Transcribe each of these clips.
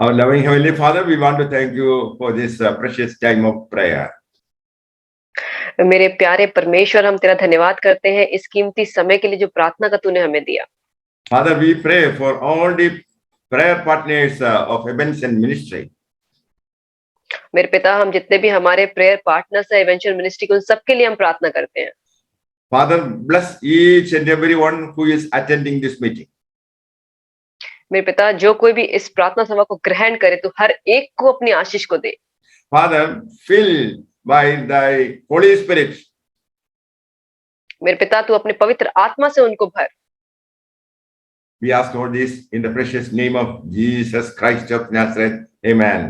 Our loving Heavenly Father, we want to thank you for this precious time of prayer. मेरे प्यारे परमेश्वर, हम तेरा धन्यवाद करते हैं इस कीमती समय के लिए जो प्रार्थना का तूने हमें दिया। Father, we pray for all the prayer partners of Ebenezer Ministry. मेरे पिता, हम जितने भी हमारे प्रेयर पार्टनर्स हैं एवेंचर मिनिस्ट्री के, उन सबके लिए हम प्रार्थना करते हैं। Father, bless each and everyone who is attending this meeting. मेरे पिता, जो कोई भी इस प्रार्थना सभा को ग्रहण करे तो हर एक को अपनी आशीष को दे। Father, fill by thy Holy Spirit. मेरे पिता, तू अपने पवित्र आत्मा से उनको भर। We ask all this in the precious name of Jesus Christ of Nazareth. Amen.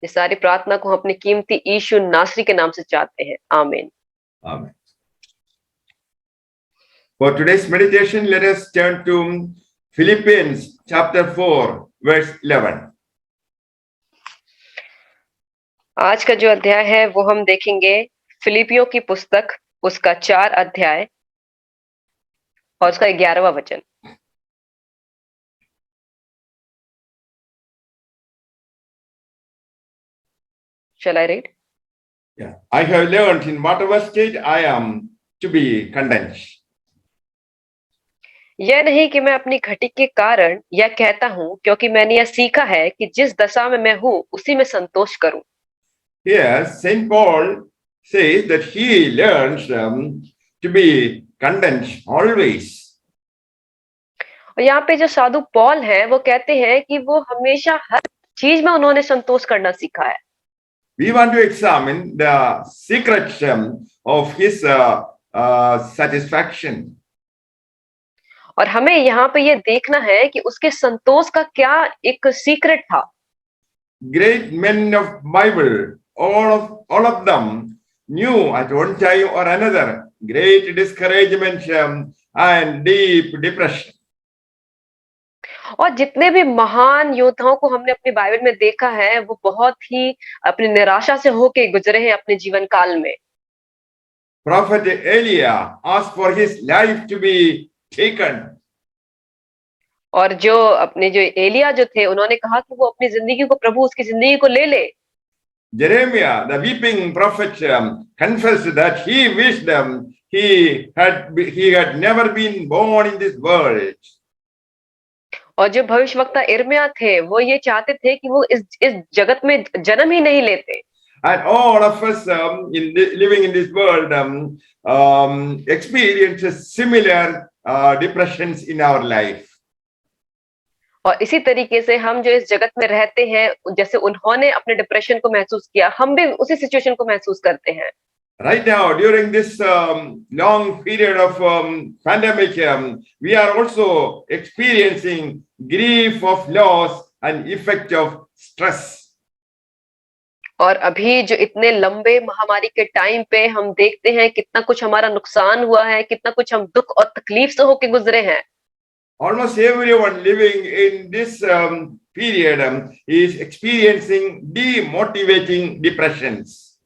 इस सारी प्रार्थना को हम अपने कीमती यीशु नासरी के नाम से चाहते हैं। आमीन। Amen. For today's meditation, let us turn to Philippians chapter 4, verse 11. आज का जो अध्याय है वो हम देखेंगे फिलिपियों की पुस्तक, उसका 4 अध्याय और उसका 11वां वचन। Shall I read? Yeah. I have learned in whatever state I am to be content. यह नहीं कि मैं अपनी घटी के कारण यह कहता हूँ, क्योंकि मैंने यह सीखा है कि जिस दशा में मैं हूँ उसी में संतोष करूं। Here, Saint Paul says that he learns to be content always. और यहाँ पे जो साधु पौल है वो कहते हैं कि वो हमेशा हर चीज में उन्होंने संतोष करना सीखा है। We want to examine the secrets of his satisfaction. और हमें यहाँ पे ये देखना है कि उसके संतोष का क्या एक सीक्रेट था। Great men of Bible, all of them knew at one time or another great discouragement and deep depression. और जितने भी महान योद्धाओं को हमने अपनी बाइबल में देखा है वो बहुत ही अपनी निराशा से होके गुजरे हैं अपने जीवन काल में। Prophet Elijah asked for his life to be taken. और जो अपने जो एलिया जो थे उन्होंने कहा कि वो अपनी जिंदगी को, प्रभु उसकी जिंदगी को ले ले। Jeremiah, the weeping prophet, confessed that he wished he had never been born in this world. और जो भविष्यवक्ता इर्मिया थे वो ये चाहते थे कि वो इस जगत में जन्म ही नहीं लेते। And all of us living in this world experience similar depressions in our life. और इसी तरीके से हम जो इस जगत में रहते हैं, जैसे उन्होंने अपने डिप्रेशन को महसूस किया, हम भी उसी सिचुएशन को महसूस करते हैं। Right now, during this long period of pandemic, we are also experiencing grief of loss and effect of stress. और अभी जो इतने लंबे महामारी के टाइम पे हम देखते हैं कितना कुछ हमारा नुकसान हुआ है, कितना कुछ हम दुख और तकलीफ से होके गुजरे हैं। Almost everyone living in this period is experiencing demotivating depressions.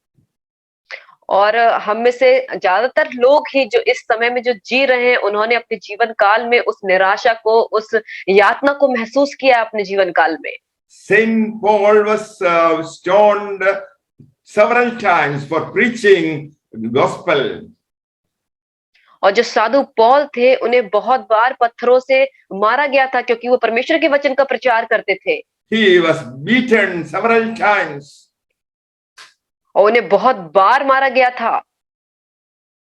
और हम में से ज्यादातर लोग ही जो इस समय में जो जी रहे हैं, उन्होंने अपने जीवन काल में उस निराशा को, उस यातना को महसूस किया अपने जीवन काल में। Saint Paul was stoned several times for preaching the gospel. और जो साधु पौल थे उन्हें बहुत बार पत्थरों से मारा गया था क्योंकि वो परमेश्वर के वचन का प्रचार करते थे। He was beaten several times. और उन्हें बहुत बार मारा गया था।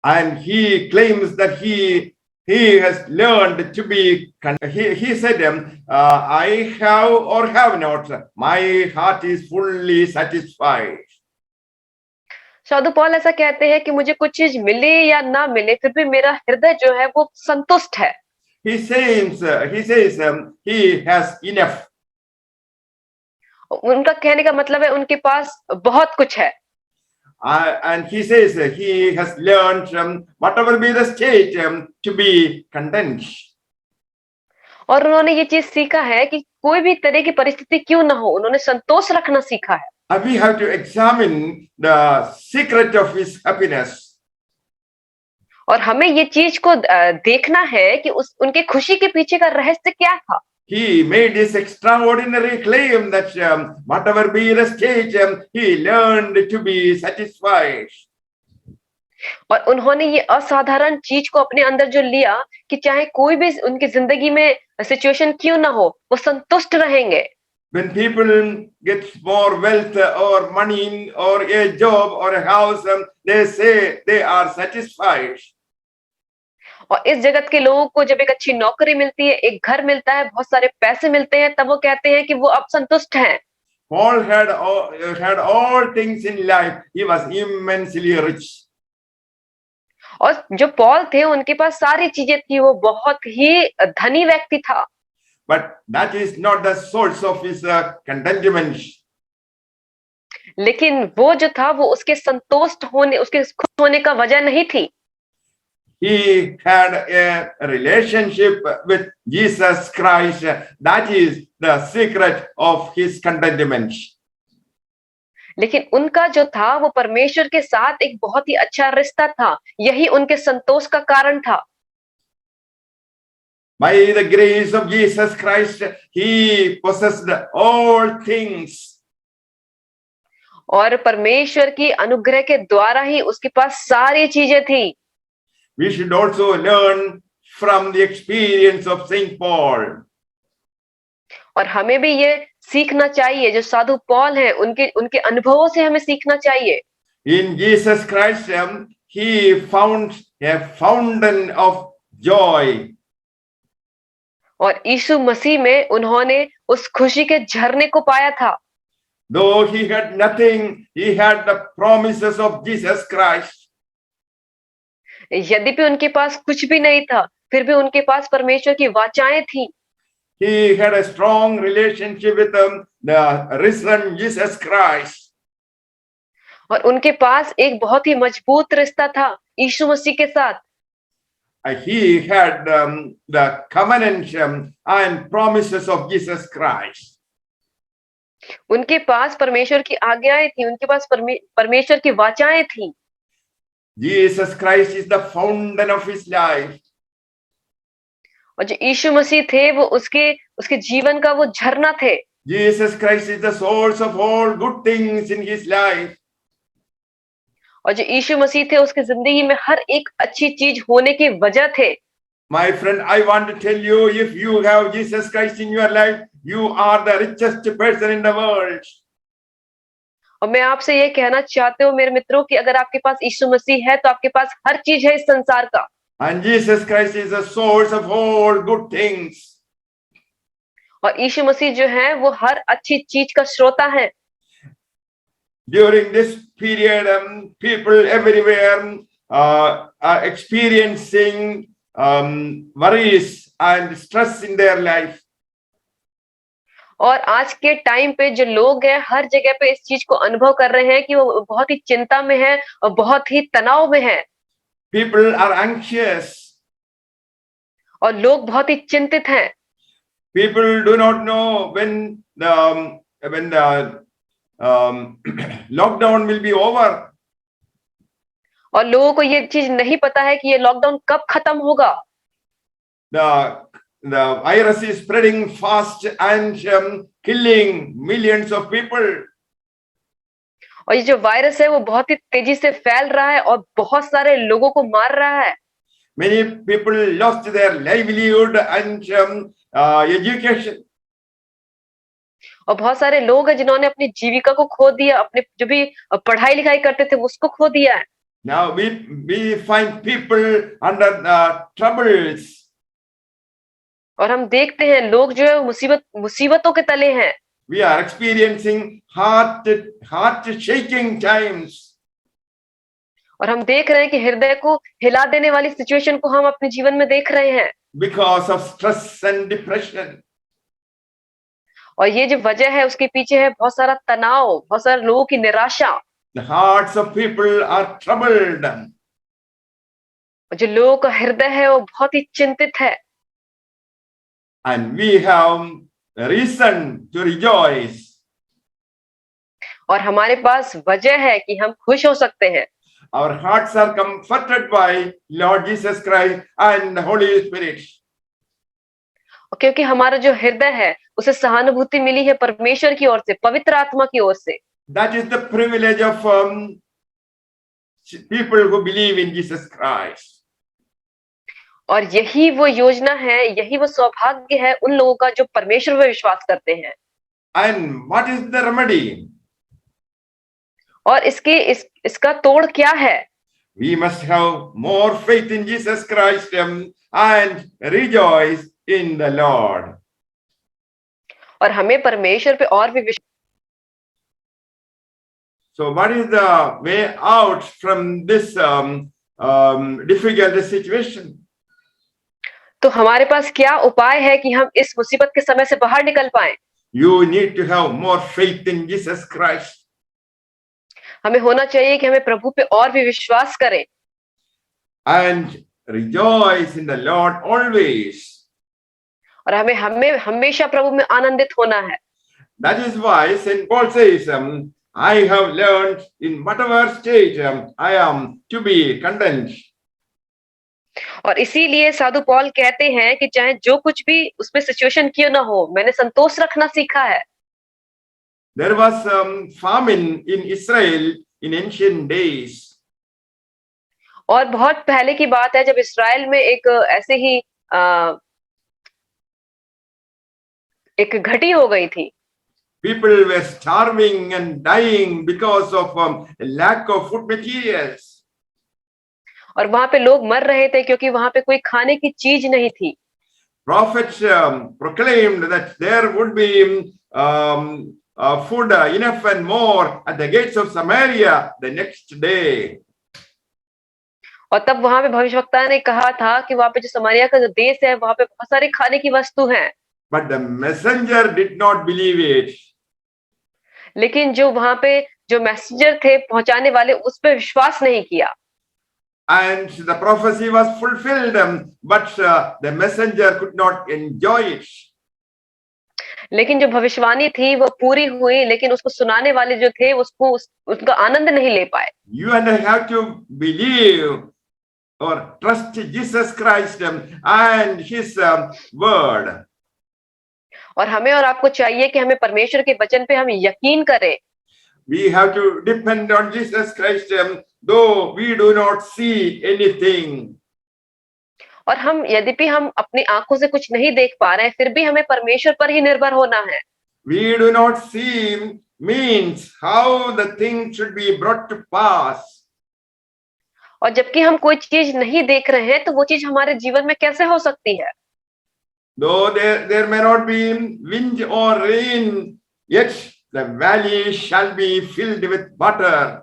And he claims that he has learned to be. He said, "I have or have not. My heart is fully satisfied." साधु पौल ऐसा कहते हैं कि मुझे कुछ चीज मिले या ना मिले, फिर भी मेरा हृदय जो है वो संतुष्ट है। He says he has enough. उनका कहने का मतलब है उनके पास बहुत कुछ है। And he says he has learned whatever be the state to be content. और उन्होंने ये चीज सीखा है कि कोई भी तरह की परिस्थिति क्यों ना हो, उन्होंने संतोष रखना सीखा है। And we have to examine the secret of his happiness. और हमें ये चीज को देखना है कि उनके खुशी के पीछे का रहस्य क्या था। He made this extraordinary claim that whatever be the stage, he learned to be satisfied. और उन्होंने ये असाधारण चीज को अपने अंदर जो लिया कि चाहे कोई भी उनकी जिंदगी में सिचुएशन क्यों ना हो, वो संतुष्ट रहेंगे। When people get more wealth or money or a job or a house, they say they are satisfied. और इस जगत के लोगों को जब एक अच्छी नौकरी मिलती है, एक घर मिलता है, बहुत सारे पैसे मिलते हैं, तब वो कहते हैं कि वो अब संतुष्ट हैं। Paul had all things in life. He was immensely rich. और जो पॉल थे उनके पास सारी चीजें थी, वो बहुत ही धनी व्यक्ति था। But that is not the source of his contentment. लेकिन वो जो था वो उसके संतुष्ट होने, उसके खुश होने का वजह नहीं थी। He had a relationship with Jesus Christ. That is the secret of his contentment. लेकिन उनका जो था वो परमेश्वर के साथ एक बहुत ही अच्छा रिश्ता था, यही उनके संतोष का कारण था। By the grace of Jesus Christ, he possessed all things. और परमेश्वर की अनुग्रह के द्वारा ही उसके पास सारी चीजें थी। We should also learn from the experience of Saint Paul. और हमें भी ये सीखना चाहिए, जो साधु पौल हैं उनके अनुभवों से हमें सीखना चाहिए। In Jesus Christ, he found a fountain of joy. और यीशु मसीह में उन्होंने उस खुशी के झरने को पाया था। Though he had nothing, he had the promises of Jesus Christ. यद्यपि उनके पास कुछ भी नहीं था, फिर भी उनके पास परमेश्वर की वाचाएं थी। He had a strong relationship with the risen Jesus Christ. और उनके पास एक बहुत ही मजबूत रिश्ता था यीशु मसीह के साथ। He had the covenant and promises of Jesus Christ. उनके पास परमेश्वर की आज्ञाएं थी, उनके पास परमेश्वर की वाचाएं थी। Jesus Christ is the fountain of his life. और जो यीशु मसीह थे वो उसके जीवन का वो झरना थे। Jesus Christ is the source of all good things in his life. और जो यीशु मसीह थे उसकी जिंदगी में हर एक अच्छी चीज होने की वजह थे। My friend, I want to tell you, if you have Jesus Christ in your life, you are the richest person in the world. और मैं आपसे ये कहना चाहती हूँ मेरे मित्रों कि अगर आपके पास यीशु मसीह है तो आपके पास हर चीज है इस संसार का। And Jesus Christ is the source of all good things. और यीशु मसीह जो है वो हर अच्छी चीज का श्रोता है। During this period, people everywhere are experiencing worries and stress in their life. और आज के टाइम पे जो लोग हैं हर जगह पे इस चीज को अनुभव कर रहे हैं कि वो बहुत ही चिंता में है और बहुत ही तनाव में है। People are anxious. और लोग बहुत ही चिंतित हैं। People do not know when the lockdown will be over. और लोगों को ये चीज नहीं पता है कि ये लॉकडाउन कब खत्म होगा। The virus is spreading fast and killing millions of people. और ये जो वायरस है वो बहुत ही तेजी से फैल रहा है और बहुत सारे लोगों को मार रहा है। Many people lost their livelihood and education. और बहुत सारे लोग हैं जिन्होंने अपनी जीविका को खो दिया, अपने जो भी पढ़ाई लिखाई करते थे उसको खो दिया है। Now we find people under troubles. और हम देखते हैं लोग जो है मुसीबतों के तले हैं। We are experiencing heart shaking times. और हम देख रहे हैं कि हृदय को हिला देने वाली सिचुएशन को हम अपने जीवन में देख रहे हैं। Because of stress and depression. और ये जो वजह है उसके पीछे है बहुत सारा तनाव, बहुत सारे लोगों की निराशा। The hearts of people are troubled. जो लोगों का हृदय है वो बहुत ही चिंतित है। And we have reason to rejoice. और हमारे पास वजह है कि हम खुश हो सकते हैं। Our hearts are comforted by Lord Jesus Christ and the Holy Spirit. और क्योंकि हमारा जो हृदय है उसे सहानुभूति मिली है परमेश्वर की ओर से, पवित्र आत्मा की ओर से। That is the privilege of people who believe in Jesus Christ. और यही वो योजना है, यही वो सौभाग्य है उन लोगों का जो परमेश्वर में विश्वास करते हैं। And what is the remedy? और इसका तोड़ क्या है? We must have more faith in Jesus Christ and rejoice in the Lord. और हमें परमेश्वर पे और भी विश्वास। So what is the way out from this difficult situation? तो हमारे पास क्या उपाय है कि हम इस मुसीबत के समय से बाहर निकल पाएं? You need to have more faith in Jesus Christ. हमें होना चाहिए कि हमें प्रभु पे और भी विश्वास करें And rejoice in the Lord always. और हमें हमेशा प्रभु में आनंदित होना है। That is why St. Paul says, I have learned in whatever stage I am to be content. और इसीलिए साधु पौल कहते हैं कि चाहे जो कुछ भी उसमें सिचुएशन क्यों ना हो, मैंने संतोष रखना सीखा है। There was famine in Israel in ancient days. और बहुत पहले की बात है जब इस्राएल में एक ऐसे ही एक घटी हो गई थी। People were starving and dying because of lack of food materials. और वहां पे लोग मर रहे थे क्योंकि वहां पे कोई खाने की चीज नहीं थी। Prophets proclaimed that there would be food enough and more at the gates of Samaria the next day. और तब वहां पे भविष्यवक्ता ने कहा था कि वहां पे जो समारिया का जो देश है वहां पे बहुत सारी खाने की वस्तु हैं। But the messenger did not believe it. लेकिन जो वहां पे जो मैसेंजर थे पहुंचाने वाले उस पर विश्वास नहीं किया। And the prophecy was fulfilled, but the messenger could not enjoy it. लेकिन जो भविष्यवाणी थी वो पूरी हुई, लेकिन उसको सुनाने वाले जो थे उसका आनंद नहीं ले पाए। You and I have to believe or trust Jesus Christ and His word. और हमें और आपको चाहिए कि हमें परमेश्वर के वचन पे हम यकीन करें। We have to depend on Jesus Christ, though we do not see anything. और हम यद्यपि हम अपनी आंखों से कुछ नहीं देख पा रहे हैं, फिर भी हमें परमेश्वर पर ही निर्भर होना है। We do not see means how the thing should be brought to pass. और जबकि हम कोई चीज नहीं देख रहे हैं तो वो चीज हमारे जीवन में कैसे हो सकती है? Though there may not be wind or rain, yet the valley shall be filled with water.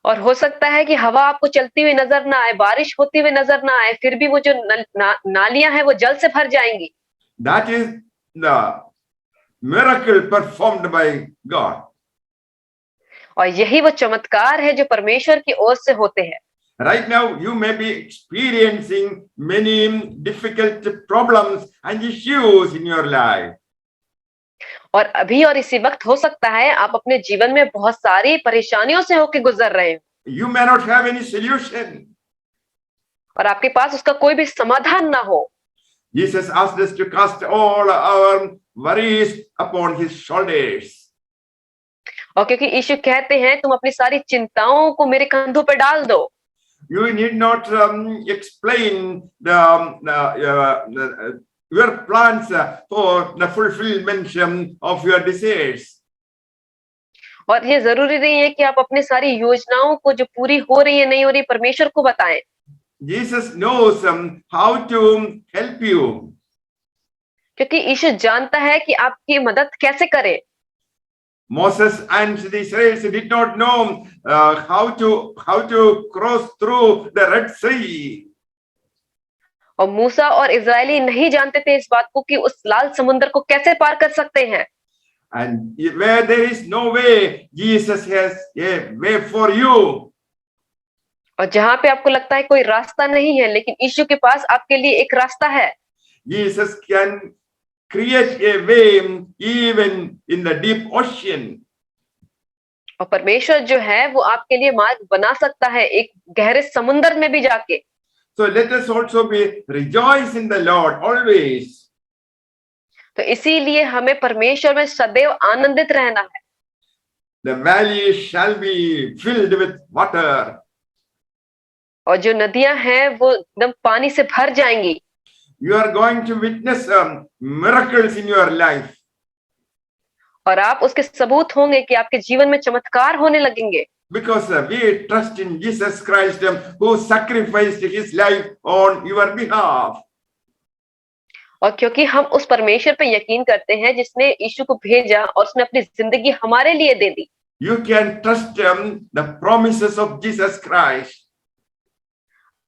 और हो सकता है कि हवा आपको चलती हुई नजर ना आए, बारिश होती हुई नजर ना आए, फिर भी वो जो नालियां हैं वो जल से भर जाएंगी। That is the miracle performed by God. और यही वो चमत्कार है जो परमेश्वर की ओर से होते हैं। Right now, you may be experiencing many difficult problems and issues in your life. और अभी और इसी वक्त हो सकता है आप अपने जीवन में बहुत सारी परेशानियों से होकर गुजर रहे हो। You may not have any solution. और आपके पास उसका कोई भी समाधान ना हो। Jesus asked us to cast all our worries upon His shoulders. और क्योंकि यीशु कहते हैं तुम अपनी सारी चिंताओं को मेरे कंधों पर डाल दो। You need not explain your plans for the fulfillment of your desires. और ये जरूरी नहीं है कि आप अपनी सारी योजनाओं को जो पूरी हो रही है नहीं हो रही परमेश्वर को बताएं। Jesus knows how to help you. क्योंकि यीशु जानता है कि आपकी मदद कैसे करे। Moses and the Israelites did not know how to cross through the Red Sea. और मूसा और इज़राइली नहीं जानते थे इस बात को कि उस लाल समुद्र को कैसे पार कर सकते हैं। And where there is no way, Jesus has a way for you. और जहां पे आपको लगता है कोई रास्ता नहीं है, लेकिन यीशु के पास आपके लिए एक रास्ता है। Jesus can create a way even in the deep ocean. और परमेश्वर जो है वो आपके लिए मार्ग बना सकता है एक गहरे समुद्र में भी जाके। So let us also be rejoice in the Lord always. तो इसीलिए हमें परमेश्वर में सदैव आनंदित रहना है। The valley shall be filled with water. और जो नदियां हैं वो एकदम पानी से भर जाएंगी। You are going to witness miracles in your life. और आप उसके सबूत होंगे कि आपके जीवन में चमत्कार होने लगेंगे। Because we trust in Jesus Christ who sacrificed his life on your behalf. और क्योंकि हम उस परमेश्वर पे यकीन करते हैं जिसने यीशु को भेजा और उसने अपनी जिंदगी हमारे लिए दे दी। You can trust the promises of Jesus Christ.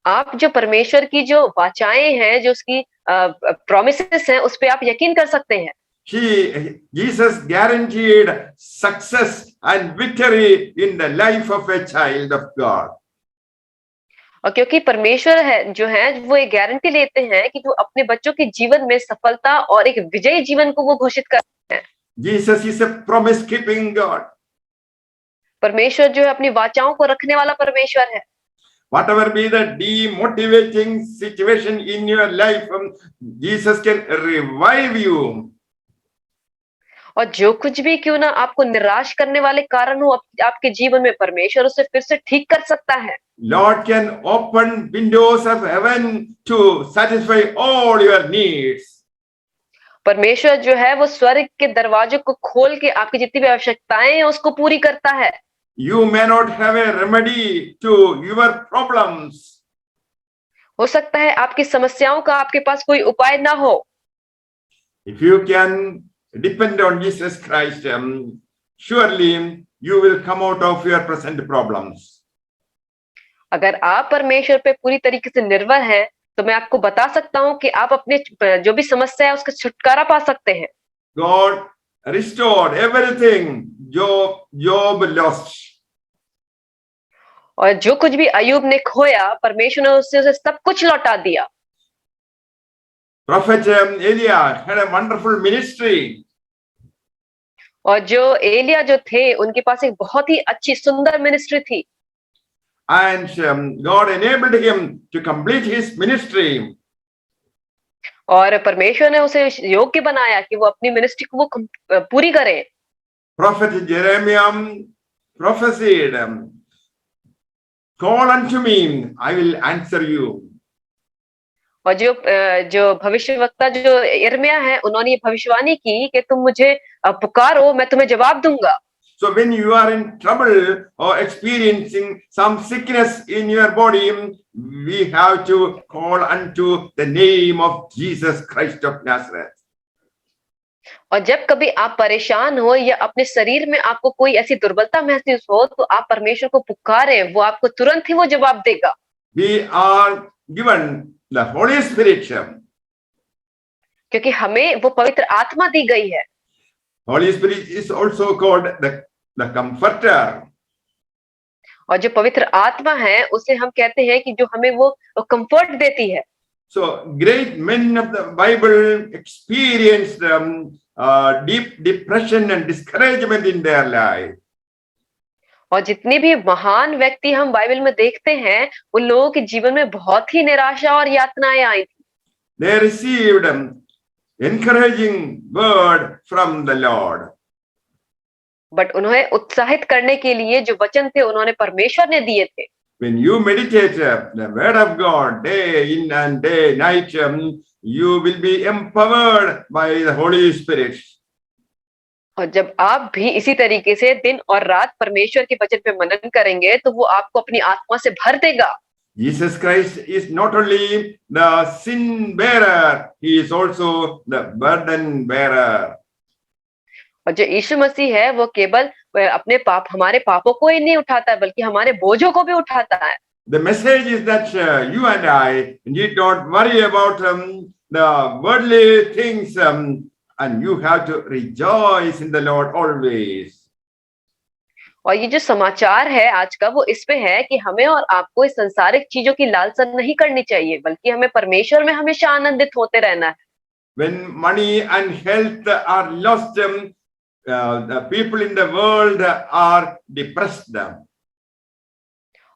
आप जो परमेश्वर की जो वाचाएं हैं, जो उसकी प्रॉमिसेस हैं, उस पे आप यकीन कर सकते हैं। Jesus guaranteed success and victory in the life of a child of God. और क्योंकि परमेश्वर है जो है वो एक गारंटी लेते हैं कि जो अपने बच्चों के जीवन में सफलता और एक विजयी जीवन को वो घोषित करते हैं। Jesus is a promise keeping God. परमेश्वर जो है अपनी वाचाओं को रखने वाला परमेश्वर है। Whatever be the demotivating situation in your life, Jesus can revive you. और जो कुछ भी क्यों ना आपको निराश करने वाले कारण हो आपके जीवन में, परमेश्वर उसे फिर से ठीक कर सकता है। Lord can open windows of heaven to satisfy all your needs. परमेश्वर जो है वो स्वर्ग के दरवाजों को खोल के आपकी जितनी भी आवश्यकताएं हैं उसको पूरी करता है। You may not have a remedy to your problems. हो सकता है आपकी समस्याओं का आपके पास कोई उपाय ना हो। If you can depend on Jesus Christ, surely you will come out of your present problems. अगर आप परमेश्वर पे पूरी तरीके से निर्भर हैं, तो मैं आपको बता सकता हूँ कि आप अपने जो भी समस्या है उसका छुटकारा पा सकते हैं। God restored everything Job lost. और जो कुछ भी अय्यूब ने खोया, परमेश्वर ने उसे सब कुछ लौटा दिया। Prophet Elijah had a wonderful ministry. और जो एलिया जो थे, उनके पास एक बहुत ही अच्छी सुंदर मिनिस्ट्री थी। And God enabled him to complete his ministry. और परमेश्वर ने उसे योग्य बनाया कि वो अपनी मिनिस्ट्री को वो पूरी करे। Prophet Jeremiah prophesied, call unto me, I will answer you. और जो भविष्यवक्ता जो यिर्मयाह है, उन्होंने ये भविष्यवाणी की कि तुम मुझे पुकारो, मैं तुम्हें जवाब दूंगा। So when you are in trouble or experiencing some sickness in your body, we have to call unto the name of Jesus Christ of Nazareth. और जब कभी आप परेशान हो या अपने शरीर में आपको कोई ऐसी दुर्बलता महसूस हो, तो आप परमेश्वर को पुकारें, वो आपको तुरंत ही वो जवाब देगा। We are given the Holy Spirit. क्योंकि हमें वो पवित्र आत्मा दी गई है। Holy Spirit is also called the Comforter. और जो पवित्र आत्मा है, उसे हम कहते हैं कि जो हमें वो कंफर्ट देती है। So great men of the Bible experienced deep depression and discouragement in their life. और जितने भी महान व्यक्ति हम बाइबल में देखते हैं, उन लोगों के जीवन में बहुत ही निराशा और यातनाएं आई थी। They received encouraging word from the Lord. But उन्हें उत्साहित करने के लिए जो वचन थे, उन्होंने परमेश्वर ने दिए थे। When you meditate the word of God day in and day night, you will be empowered by the Holy Spirit. और जब आप भी इसी तरीके से दिन और रात परमेश्वर के वचन पे मनन करेंगे, तो वो आपको अपनी आत्मा से भर देगा। Jesus Christ is not only the sin bearer, he is also the burden bearer. और जो यीशु मसीह है, वो केवल अपने हमारे पापों को ही नहीं उठाता है, बल्कि हमारे बोझों को भी उठाता है। The message is that you and I need not worry about the worldly things, and you have to rejoice in the Lord always. और ये जो समाचार है आज का, वो इस पे है कि हमें और आपको इस संसारिक चीजों की लालसा नहीं करनी चाहिए, बल्कि हमें परमेश्वर में हमेशा आनंदित होते रहना है। When money and health are lost, the people in the world are depressed.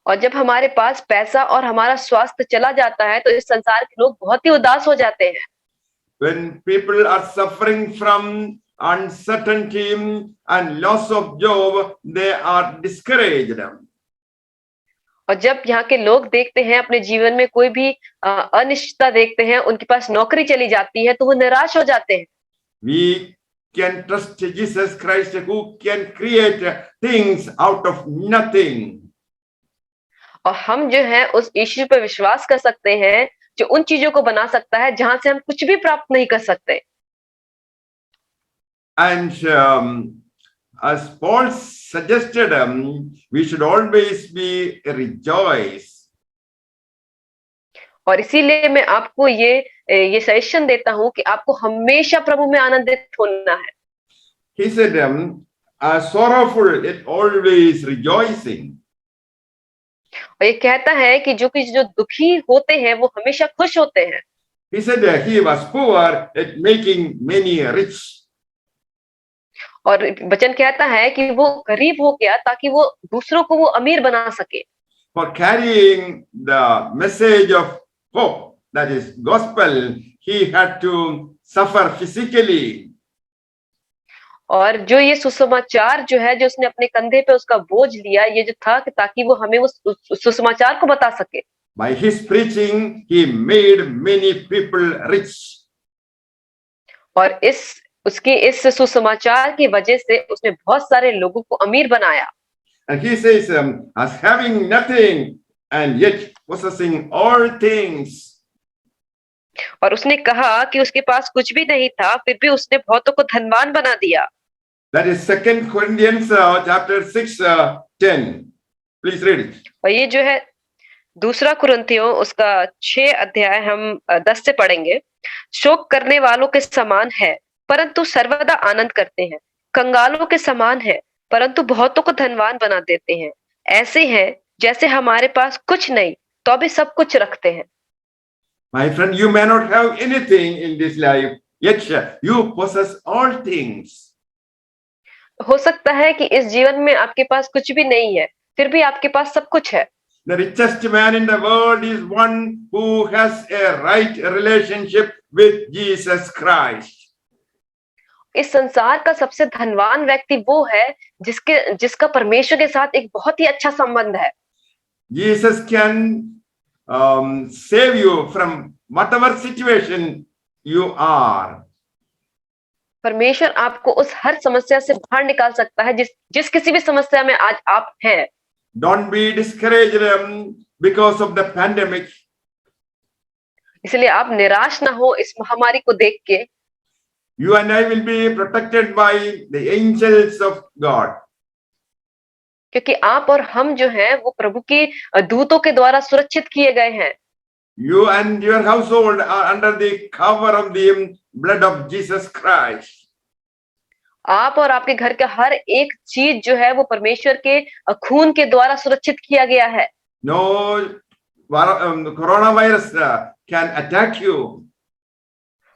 और जब हमारे पास पैसा और हमारा स्वास्थ्य चला जाता है, तो इस संसार के लोग बहुत ही उदास हो जाते हैं। when people are suffering from uncertainty and loss of job, they are discouraged. और जब यहाँ के लोग देखते हैं अपने जीवन में कोई भी अनिश्चितता देखते हैं, उनके पास नौकरी चली जाती है तो वो निराश हो जाते हैं। We can trust Jesus Christ who can create things out of nothing. और हम जो है उस यीशु पे विश्वास कर सकते हैं जो उन चीजों को बना सकता है जहां से हम कुछ भी प्राप्त नहीं कर सकते। And as Paul suggested, we should always be rejoice. और इसीलिए मैं आपको ये सजेशन देता हूं कि आपको हमेशा प्रभु में आनंदित होना है। He said, sorrowful yet always rejoicing. और ये कहता है कि जो दुखी होते हैं वो हमेशा खुश होते हैं। He said he was poor yet making many rich. और वचन कहता है कि वो गरीब हो गया ताकि वो दूसरों को वो अमीर बना सके। For carrying the message of hope, that is gospel, he had to suffer physically. और जो ये सुसमाचार जो है जो उसने अपने कंधे पे उसका बोझ लिया, ये जो था कि ताकि वो हमें उस सुसमाचार को बता सके। By his preaching, he made many people rich. और उसके इस सुसमाचार की वजह से उसने बहुत सारे लोगों को अमीर बनाया। And he says, as having nothing and yet possessing all things. और उसने कहा कि उसके पास कुछ भी नहीं था, फिर भी उसने बहुतों को धनवान बना दिया। That is 2 Corinthians chapter 6:10. Please read it. और ये जो है दूसरा कुरिन्थियों उसका 6 अध्याय हम 10 से पढ़ेंगे। शोक करने वालों के समान है परंतु सर्वदा आनंद करते हैं, कंगालों के समान है परंतु बहुतों को धनवान बना देते हैं, ऐसे हैं जैसे हमारे पास कुछ नहीं तो भी सब कुछ रखते हैं। My friend, you may not have anything in this life, yet you possess all things. हो सकता है कि इस जीवन में आपके पास कुछ भी नहीं है, फिर भी आपके पास सब कुछ है। The richest man in the world is one who has a right relationship with Jesus Christ. इस संसार का सबसे धनवान व्यक्ति वो है जिसका परमेश्वर के साथ एक बहुत ही अच्छा संबंध है। Jesus can save you from whatever situation you are. परमेश्वर आपको उस हर समस्या से बाहर निकाल सकता है जिस किसी भी समस्या में आज आप हैं। Don't be discouraged because of the pandemic. इसलिए आप निराश ना हो इस महामारी को देख के। You and I will be protected by the angels of God. क्योंकि आप और हम जो हैं वो प्रभु के दूतों के द्वारा सुरक्षित किए गए हैं। You and your household are under the cover of the blood of Jesus Christ. आप और आपके घर का हर एक चीज जो है वो परमेश्वर के खून के द्वारा सुरक्षित किया गया है। No coronavirus can attack you.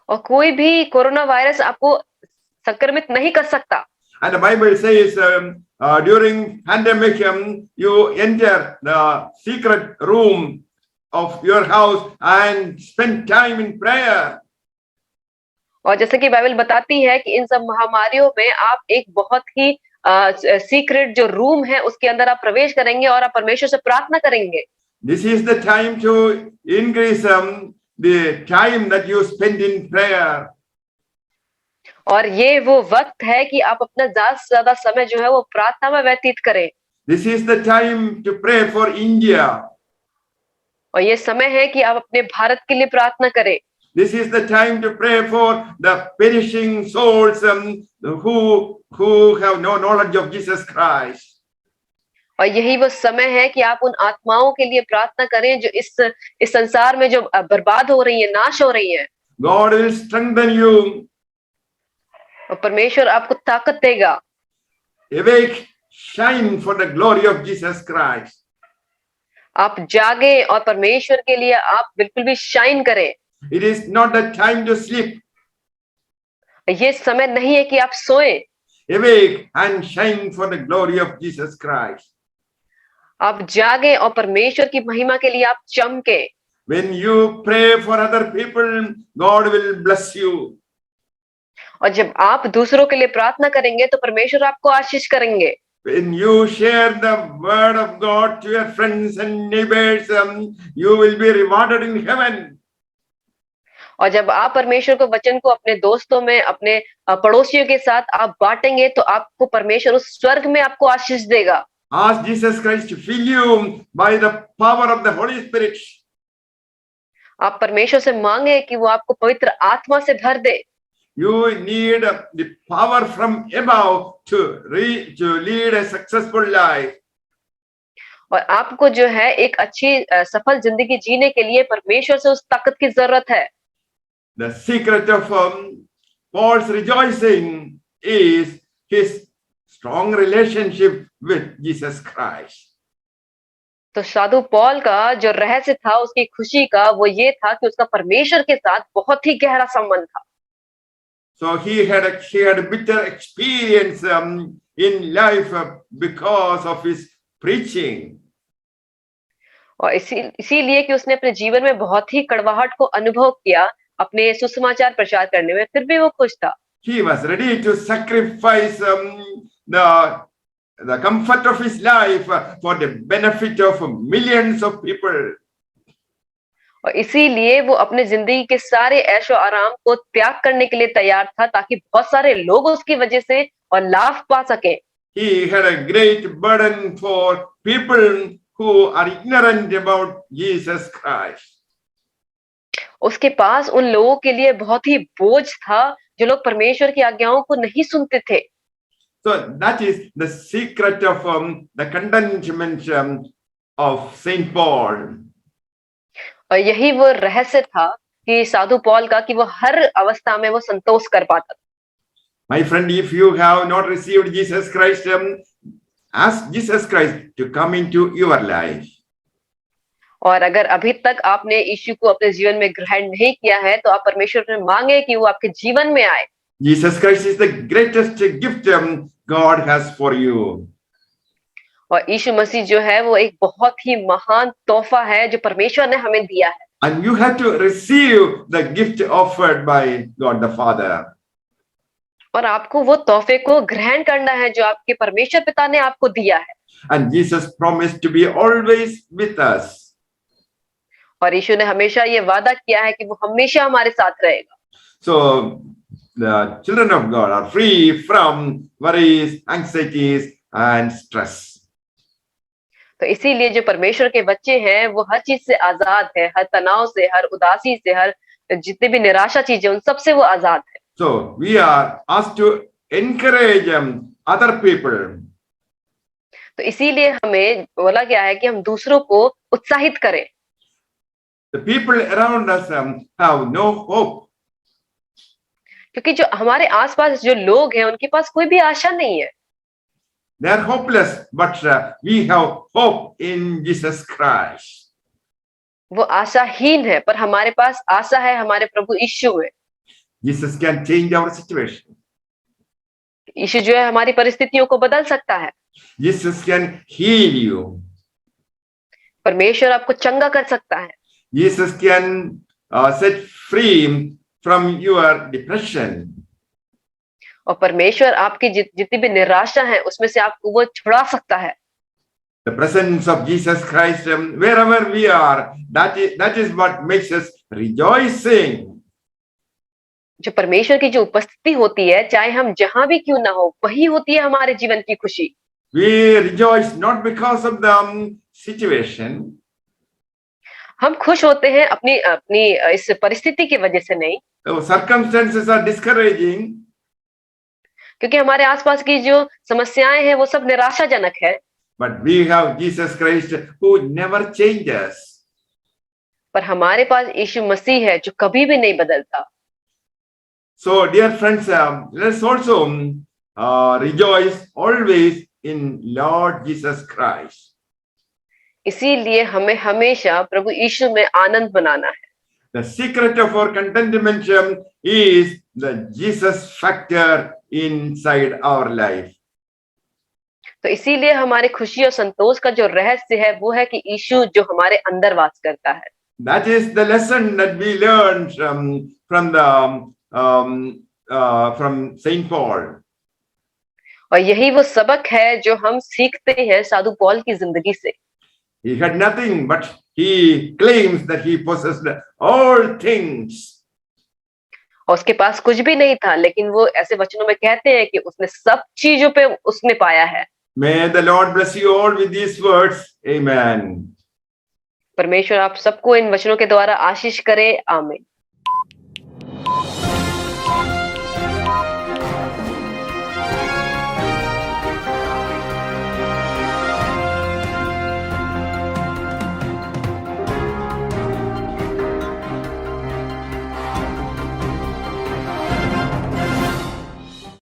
और कोई भी कोरोना वायरस आपको संक्रमित नहीं कर सकता। And the Bible says during pandemic you enter the secret room of your house and spend time in prayer. और जैसे कि बाइबल बताती है कि इन सब महामारियों में आप एक बहुत ही सीक्रेट जो रूम है उसके अंदर आप प्रवेश करेंगे और आप परमेश्वर से प्रार्थना करेंगे। This is the time to increase the time that you spend in prayer. और ये वो वक्त है कि आप अपना ज्यादा से ज्यादा समय जो है वो प्रार्थना में व्यतीत करें। This is the time to pray for India. और ये समय है कि आप अपने भारत के लिए प्रार्थना करें। This is the time to pray for the perishing souls who have no knowledge of Jesus Christ. और यही वो समय है कि आप उन आत्माओं के लिए प्रार्थना करें जो इस संसार में जो बर्बाद हो रही है, नाश हो रही है। God will strengthen you. और परमेश्वर आपको ताकत देगा। Awake, shine for the glory of Jesus Christ. आप जागे और परमेश्वर के लिए आप बिल्कुल भी शाइन करें। It is not the time to sleep. ये समय नहीं है कि आप सोएं। Awake and shine for the glory of Jesus Christ. आप जागे और परमेश्वर की महिमा के लिए आप चमके। When you pray for other people, God will bless you. और जब आप दूसरों के लिए प्रार्थना करेंगे तो परमेश्वर आपको आशीष करेंगे। When you share the word of God to your friends and neighbors, you will be rewarded in heaven. और जब आप परमेश्वर को वचन को अपने दोस्तों में, अपने पड़ोसियों के साथ आप बांटेंगे तो आपको परमेश्वर उस स्वर्ग में आपको आशीष देगा। Ask Jesus Christ to fill you by the power of the Holy Spirit. आप परमेश्वर से मांगे कि वो आपको पवित्र आत्मा से भर दे। You need the power from above to lead a successful life. और आपको जो है एक अच्छी सफल जिंदगी जीने के लिए परमेश्वर से उस ताकत की जरूरत है। The secret of Paul's rejoicing is his strong relationship with Jesus Christ. तो साधु पौल का जो रहस्य था उसकी खुशी का वो ये था कि उसका परमेश्वर के साथ बहुत ही गहरा संबंध था। So he had a bitter experience in life because of his preaching. और इसीलिए कि उसने अपने जीवन में बहुत ही कड़वाहट को अनुभव किया अपने सुसमाचार प्रचार करने में, फिर भी वो खुश था। He was ready to sacrifice the comfort of his life for the benefit of millions of people. और इसीलिए वो अपने जिंदगी के सारे ऐशो आराम को त्याग करने के लिए तैयार था ताकि बहुत सारे लोग उसकी वजह से और लाभ पा सके। He had a great burden for people who are ignorant about Jesus Christ. उसके पास उन लोगों के लिए बहुत ही बोझ था जो लोग परमेश्वर की आज्ञाओं को नहीं सुनते थे। So that is the secret of the contentment of Saint Paul. और यही वो रहस्य था कि साधु पौल का कि वो हर अवस्था में वो संतोष कर पाता था। My friend, if you have not received Jesus Christ, ask Jesus Christ to come into your life. और अगर अभी तक आपने यीशु को अपने जीवन में ग्रहण नहीं किया है तो आप परमेश्वर से मांगे कि वो आपके जीवन में आए। Jesus Christ is the greatest gift God has for you. और यीशु मसीह जो है वो एक बहुत ही महान तोहफा है जो परमेश्वर ने हमें दिया है। And you have to receive the gift offered by God the Father. और आपको वो तोहफे को ग्रहण करना है जो आपके परमेश्वर पिता ने आपको दिया है। And Jesus promised to be always with us. और यीशु ने हमेशा ये वादा किया है कि वो हमेशा हमारे साथ रहेगा। So the children of God are free from worries, anxieties and stress. तो इसीलिए जो परमेश्वर के बच्चे हैं वो हर चीज से आजाद है, हर तनाव से, हर उदासी से, हर जितने भी निराशा चीजें उन सब से वो आजाद है। So we are asked to encourage other people. तो इसीलिए हमें बोला गया है कि हम दूसरों को उत्साहित करें। The people around us have no hope. क्योंकि जो हमारे आसपास जो लोग हैं उनके पास कोई भी आशा नहीं है। They are hopeless, but we have hope in Jesus Christ. वो आशाहीन है पर हमारे पास आशा है हमारे प्रभु यीशु में। Jesus can change our situation. यीशु जो है हमारी परिस्थितियों को बदल सकता है। Jesus can heal you. परमेश्वर आपको चंगा कर सकता है। Jesus can set free from your depression. और परमेश्वर आपकी जितनी भी निराशा है उसमें से आपको वो छुड़ा सकता है। The presence of Jesus Christ wherever we are, that is what makes us rejoicing. जो परमेश्वर की जो उपस्थिति होती है चाहे हम जहां भी क्यों ना हो वही होती है हमारे जीवन की खुशी। We rejoice not because of the situation. हम खुश होते हैं अपनी अपनी इस परिस्थिति की वजह से नहीं। The circumstances are discouraging. क्योंकि हमारे आसपास की जो समस्याएं हैं वो सब निराशाजनक है। But we have Jesus Christ who never changes. पर हमारे पास यीशु मसीह है जो कभी भी नहीं बदलता। So dear friends, let's also rejoice always in Lord Jesus Christ. इसीलिए हमें हमेशा प्रभु यीशु में आनंद मनाना है। The secret of our contentment is the Jesus factor inside our life. तो इसीलिए हमारे खुशी और संतोष का जो रहस्य है वो है कि यीशु जो हमारे अंदर वास करता है। That is the lesson that we learned from Saint Paul. और यही वो सबक है जो हम सीखते हैं साधु पौल की जिंदगी से। He had nothing, but he claims that he possessed all things. और उसके पास कुछ भी नहीं था, लेकिन वो ऐसे वचनों में कहते हैं कि उसने सब चीजों पे उसने पाया है। May the Lord bless you all with these words. Amen. परमेश्वर आप सबको इन वचनों के द्वारा आशीष करे। आमीन।